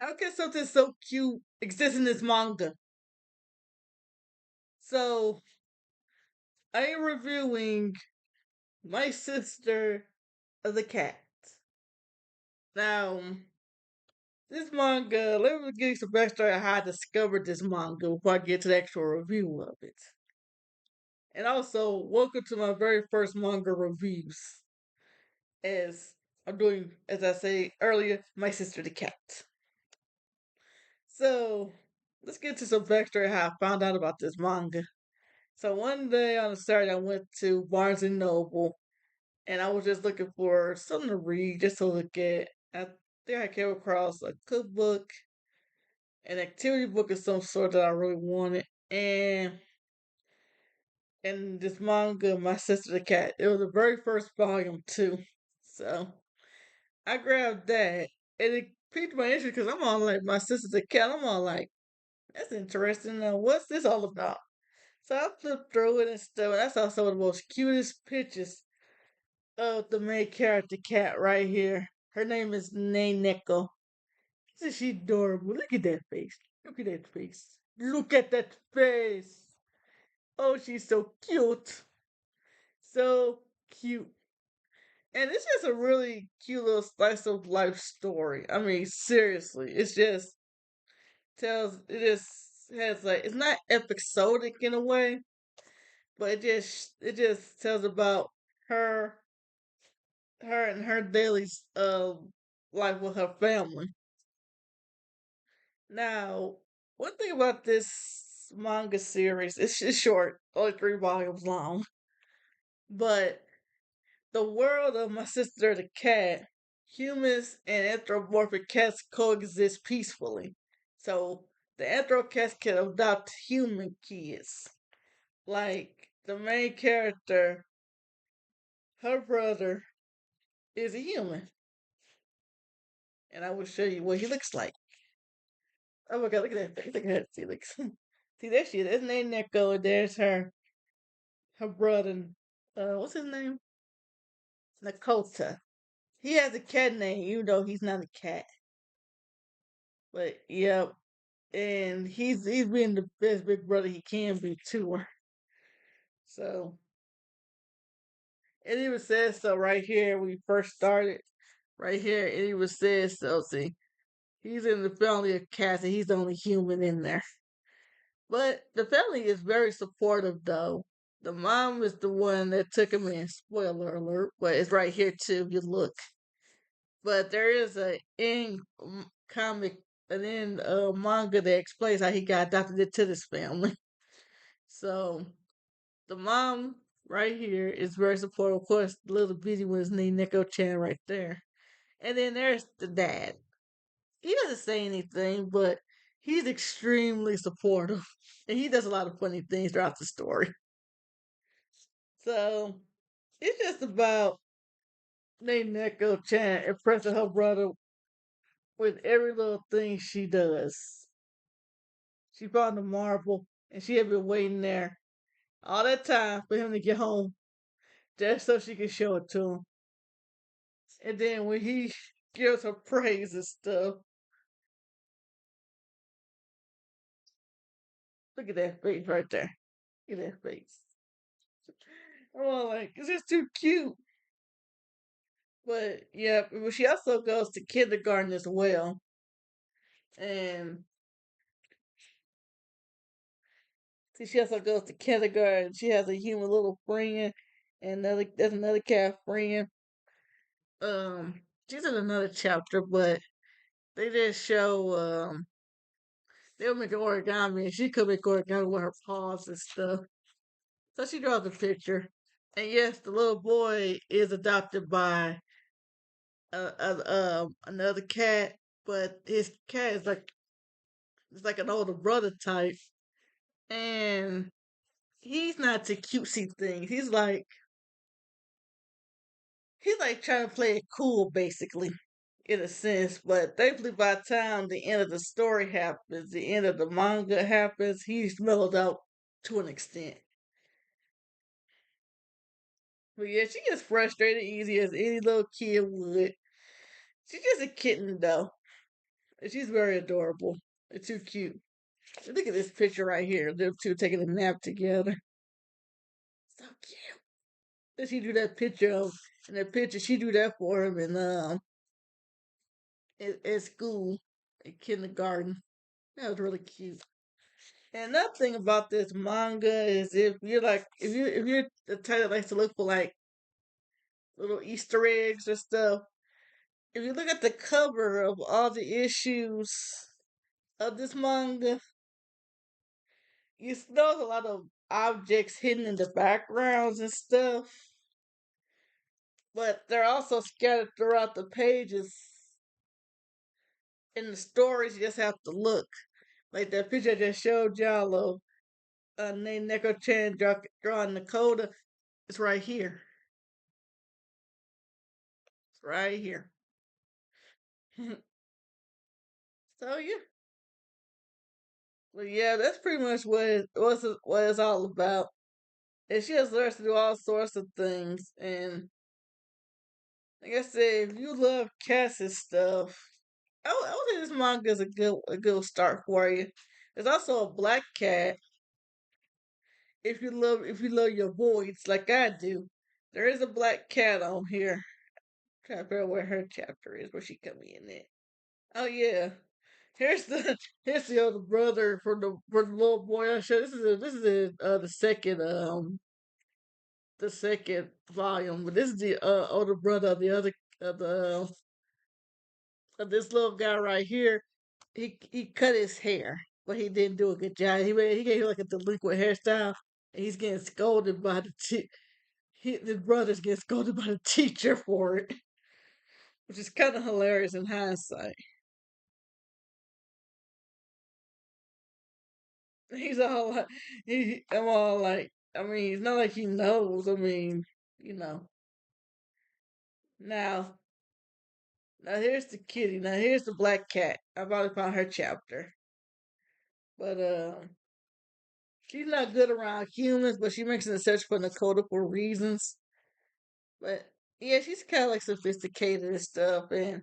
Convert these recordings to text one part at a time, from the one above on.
How can something so cute exist in this manga? So I am reviewing My Sister the Cat. Now, this manga, let me give you some backstory on how I discovered this manga before I get to the actual review of it. And also, welcome to my very first manga reviews. As I'm doing, as I say earlier, My Sister the Cat. So, let's get to some backstory how I found out about this manga. So one day on a Saturday, I went to Barnes and Noble, and I was just looking for something to read, just to look at. I think I came across a cookbook, an activity book of some sort that I really wanted, and this manga, My Sister the Cat. It was the very first volume too, so I grabbed that, and it piqued my interest because I'm all like, My Sister the Cat. I'm all like, that's interesting. Now, what's this all about? So I flipped through it and stuff, and I saw some of the most cutest pictures of the main character cat right here. Her name is Naneko. Isn't she adorable? Look at that face. Look at that face. Look at that face. Oh, she's so cute. So cute. And it's just a really cute little slice of life story. I mean, seriously, it's just it just has like, it's not episodic in a way, but it just tells about her and her daily life with her family. Now, one thing about this manga series, it's just short, only 3 volumes long, but the world of My Sister the Cat, humans and anthropomorphic cats coexist peacefully. So the anthro cats can adopt human kids. Like the main character, her brother is a human, and I will show you what he looks like. Oh my god, look at that face. Look at that Felix. See, there she is. There's name Neko, and there's her brother. What's his name? Nakota. He has a cat name, even though he's not a cat. But yep, and he's being the best big brother he can be to her. So it even says so right here when we first started. Right here, it even says so. See, he's in the family of cats, and he's the only human in there. But the family is very supportive, though. The mom is the one that took him in. Spoiler alert, but it's right here too. If you look, but there is a in comic, an in manga that explains how he got adopted into this family. So the mom right here is very supportive. Of course, the little bitty one is named Neko Chan right there, and then there's the dad. He doesn't say anything, but he's extremely supportive, and he does a lot of funny things throughout the story. So it's just about Neko Chan impressing her brother with every little thing she does. She found the marble, and she had been waiting there all that time for him to get home, just so she could show it to him. And then when he gives her praise and stuff, look at that face right there. Look at that face. Oh, like, it's just too cute. But yeah, but she also goes to kindergarten as well. And see, she also goes to kindergarten. She has a human little friend, and there's another cat friend. She's in another chapter, but they just show they'll make origami, and she could make origami with her paws and stuff. So she draws a picture, and yes, the little boy is adopted by another cat, but his cat is like, it's like an older brother type, and he's not to cutesy things. He's like trying to play it cool, basically, in a sense. But thankfully, by the time the end of the story happens, the end of the manga happens, he's mellowed out to an extent. But yeah, she gets frustrated easy as any little kid would. She's just a kitten, though. And she's very adorable. It's too cute. Look at this picture right here. Them two taking a nap together. So cute. Then she do that picture of in that picture. She do that for him in at school, in kindergarten. That was really cute. And another thing about this manga is if you're the type that likes to look for like little Easter eggs or stuff, if you look at the cover of all the issues of this manga, you notice a lot of objects hidden in the backgrounds and stuff, but they're also scattered throughout the pages. In the stories, you just have to look. Like that picture I just showed y'all of named Neko Chan drawing Nakota. It's right here. It's right here. So yeah, but yeah, that's pretty much what it's all about. And she has learned to do all sorts of things. And like I said, if you love cats and stuff, I would say this manga is a good start for you. There's also a black cat. If you love your voids like I do, there is a black cat on here. Try to figure out where her chapter is, where she come in at. Oh yeah. Here's the here's the older brother for the little boy I showed. This is the second volume, but this is the older brother of the other of the of this little guy right here. He cut his hair, but he didn't do a good job. He gave like a delinquent hairstyle, and he's getting scolded by his brothers getting scolded by the teacher for it, which is kind of hilarious in hindsight. He's all like, I'm all like, I mean, it's not like he knows. I mean, you know. Now, now here's the kitty. Now here's the black cat. I probably found her chapter, but she's not good around humans, but she makes an exception for Dakota for reasons. But yeah, she's kind of like sophisticated and stuff, and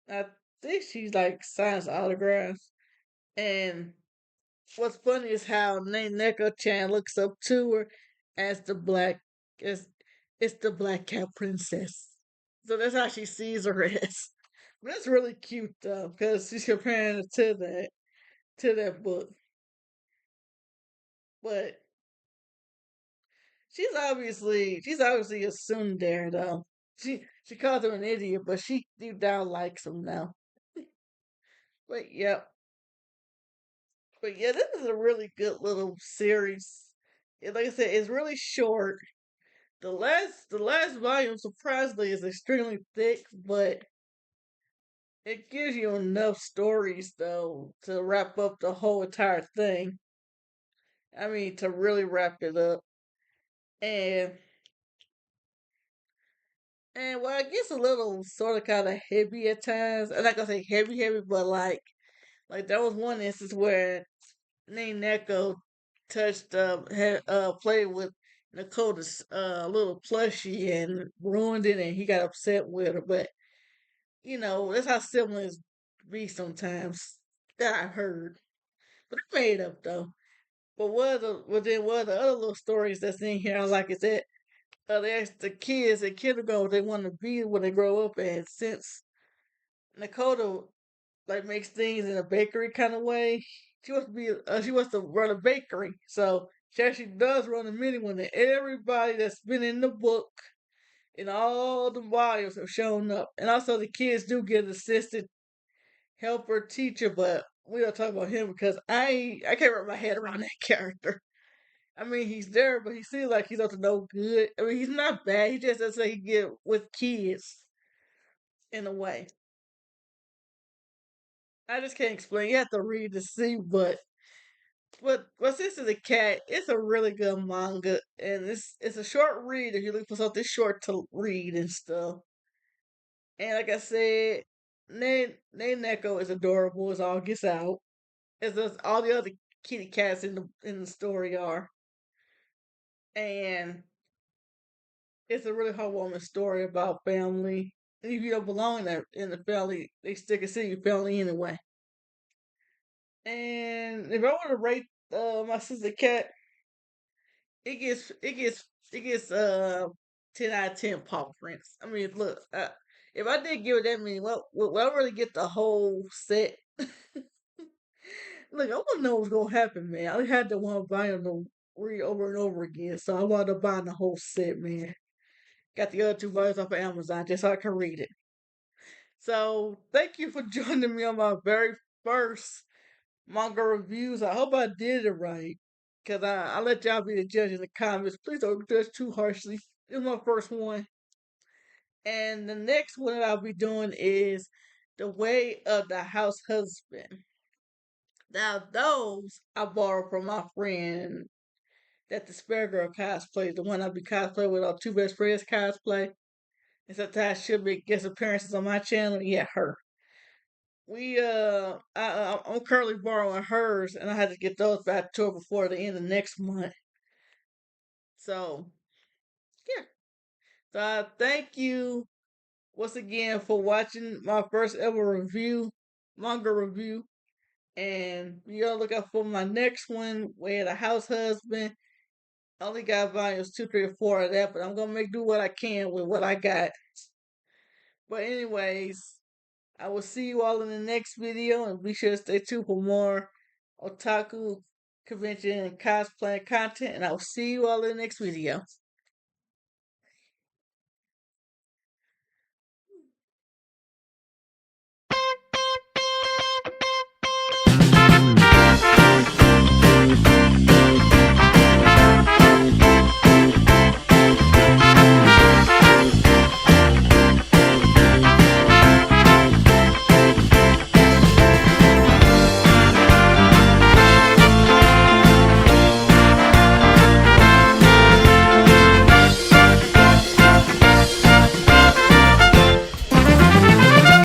I think she's like signs autographs. And what's funny is how Nate Neko Chan looks up to her as the black as it's the black cat princess. So that's how she sees her as. But that's really cute though, because she's comparing it to that book. But she's obviously a tsundere though. She calls him an idiot, but she deep down likes him now. But yep. But yeah, this is a really good little series. Like I said, it's really short. The last volume surprisingly is extremely thick, but it gives you enough stories though to wrap up the whole entire thing. I mean, to really wrap it up. And well, it gets a little sort of kind of heavy at times. I'm not gonna say heavy, but like there was one instance where Name Neko touched had played with Dakota's little plushie and ruined it, and he got upset with her. But that's how siblings be sometimes. That I've heard, but I made up though. But one of the other little stories that's in here I like is that they asked the kids at kindergarten what they want to be when they grow up, and since Dakota like makes things in a bakery kind of way, she wants to run a bakery. So she actually does run a mini one, and everybody that's been in the book and all the volumes have shown up, and also the kids do get an assistant helper teacher, but we don't talk about him because I can't wrap my head around that character. I mean, he's there, but he seems like he's up to no good. I mean, he's not bad. He just doesn't he get with kids in a way. I just can't explain. You have to read to see, but since it's a cat, it's a really good manga, and it's a short read if you look for something short to read and stuff. And like I said, Name Neko is adorable as all gets out, as does all the other kitty cats in the story are. And it's a really heartwarming story about family And if you don't belong in the family, they still consider you family anyway. And if I want to rate my sister cat, it gets it gets it gets 10 out of 10 paw prints. I mean, look, if I did give it that many, would I really get the whole set? Look, I want to know what's gonna happen, man. I had to want to buy them to read over and over again, so I wound up buying the whole set, man. Got the other two volumes off of Amazon just so I can read it. So thank you for joining me on my very first manga reviews. I hope I did it right. Cause I let y'all be the judge in the comments. Please don't judge too harshly. It's my first one. And the next one that I'll be doing is The Way of the House Husband. Now those I borrowed from my friend that the Spare Girl cosplays, the one I'll be cosplaying with our two best friends cosplay. And sometimes she'll be guest appearances on my channel. Yeah, her. I'm currently borrowing hers, and I had to get those back to her before the end of next month. So yeah, so thank you once again for watching my first ever manga review, and be on the lookout for my next one, where the house husband. I only got volumes 2, 3, or 4 of that, but I'm gonna make do what I can with what I got. But anyways, I will see you all in the next video, and be sure to stay tuned for more otaku convention and cosplay content, and I will see you all in the next video.